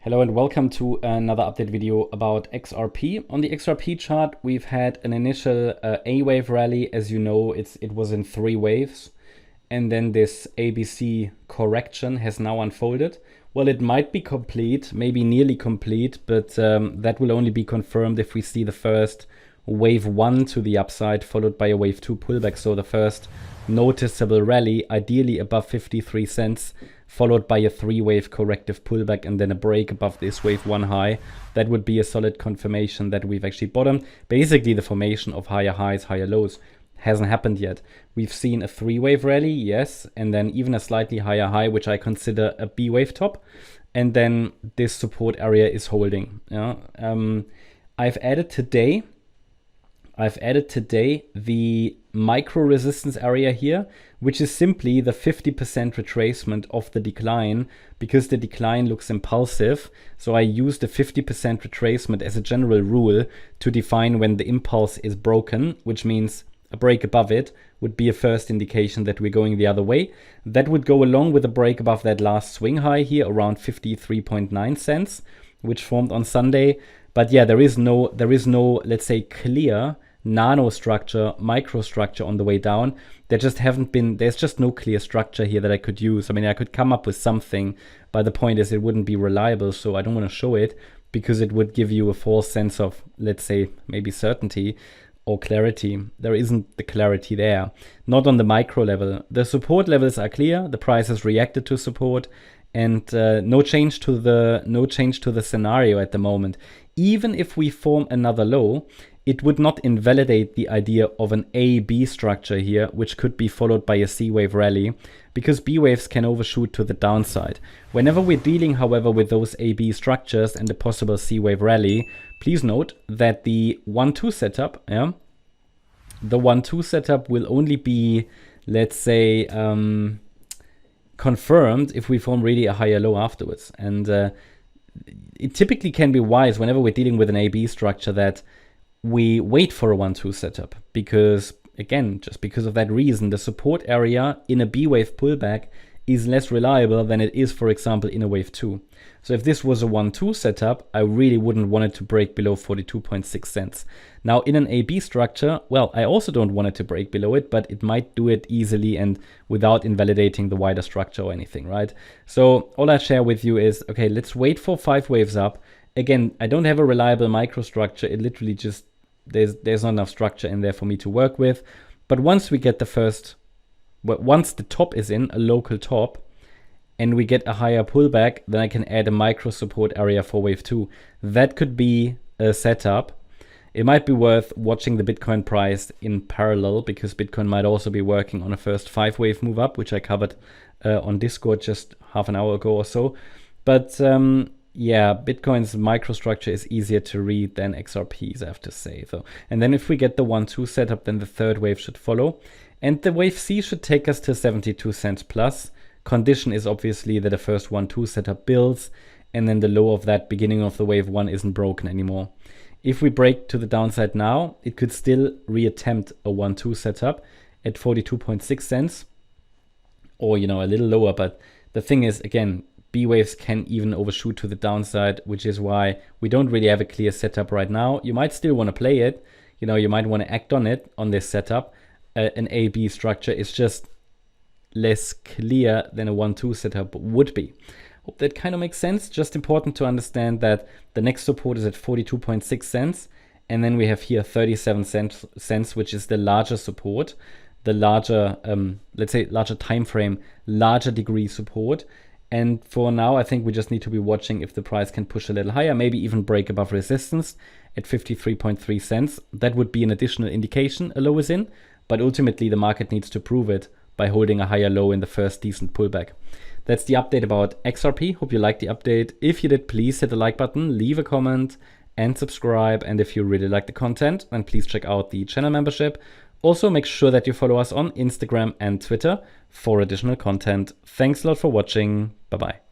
Hello and welcome to another update video about XRP. On the XRP chart, we've had an initial A-wave rally. As you know, it was in 3 waves. And then this ABC correction has now unfolded. Well, it might be complete, maybe nearly complete, but that will only be confirmed if we see the first wave 1 to the upside, followed by a wave 2 pullback. So the first noticeable rally, ideally above 53 cents, followed by a 3-wave corrective pullback and then a break above this wave 1 high. That would be a solid confirmation that we've actually bottomed. Basically, the formation of higher highs, higher lows hasn't happened yet. We've seen a 3-wave rally, yes, and then even a slightly higher high, which I consider a B-wave top. And then this support area is holding. I've added today the micro resistance area here, which is simply the 50% retracement of the decline, because the decline looks impulsive. So I use the 50% retracement as a general rule to define when the impulse is broken, which means a break above it would be a first indication that we're going the other way. That would go along with a break above that last swing high here around 53.9 cents, which formed on Sunday. But yeah, there is no, let's say, clear nanostructure, microstructure on the way down. There's just no clear structure here that I could use. I mean, I could come up with something, but the point is it wouldn't be reliable, so I don't want to show it because it would give you a false sense of, let's say, maybe certainty or clarity. There isn't the clarity there, not on the micro level. The support levels are clear, the price has reacted to support, and no change to the scenario at the moment. Even if we form another low, it would not invalidate the idea of an A-B structure here, which could be followed by a C-wave rally, because B-waves can overshoot to the downside. Whenever we're dealing, however, with those A-B structures and a possible C-wave rally, please note that the 1-2 setup, the 1-2 setup will only be, let's say, confirmed if we form really a higher low afterwards. And it typically can be wise whenever we're dealing with an A-B structure that we wait for a 1-2 setup, because again, just because of that reason, the support area in a B-wave pullback is less reliable than it is, for example, in a wave 2. So if this was a 1-2 setup, I really wouldn't want it to break below 42.6 cents. Now in an A-B structure, well, I also don't want it to break below it, but it might do it easily and without invalidating the wider structure or anything, right? So all I share with you is, okay, let's wait for 5 waves up. Again, I don't have a reliable microstructure. It literally just, there's not enough structure in there for me to work with. But once we get once the top is in, a local top, and we get a higher pullback, then I can add a micro support area for wave 2. That could be a setup. It might be worth watching the Bitcoin price in parallel, because Bitcoin might also be working on a first 5-wave move up, which I covered on Discord just half an hour ago or so. But yeah, Bitcoin's microstructure is easier to read than XRP's, I have to say. And then if we get the 1-2 setup, then the 3rd wave should follow. And the wave C should take us to 72 cents plus. Condition is obviously that the first 1-2 setup builds, and then the low of that beginning of the wave 1 isn't broken anymore. If we break to the downside now, it could still reattempt a 1-2 setup at 42.6 cents, or, you know, a little lower. But the thing is, again, B-waves can even overshoot to the downside, which is why we don't really have a clear setup right now. You might still want to play it. You know, you might want to act on it, on this setup. An A-B structure is just less clear than a 1-2 setup would be. Hope that kind of makes sense. Just important to understand that the next support is at 42.6 cents. And then we have here 37 cents, which is the larger support, the larger, let's say, larger time frame, larger degree support. And for now, I think we just need to be watching if the price can push a little higher, maybe even break above resistance at 53.3 cents. That would be an additional indication a low is in, but ultimately the market needs to prove it by holding a higher low in the first decent pullback. That's the update about XRP. Hope you liked the update. If you did, please hit the like button, leave a comment, and subscribe. And if you really like the content, then please check out the channel membership. Also, make sure that you follow us on Instagram and Twitter for additional content. Thanks a lot for watching. Bye-bye.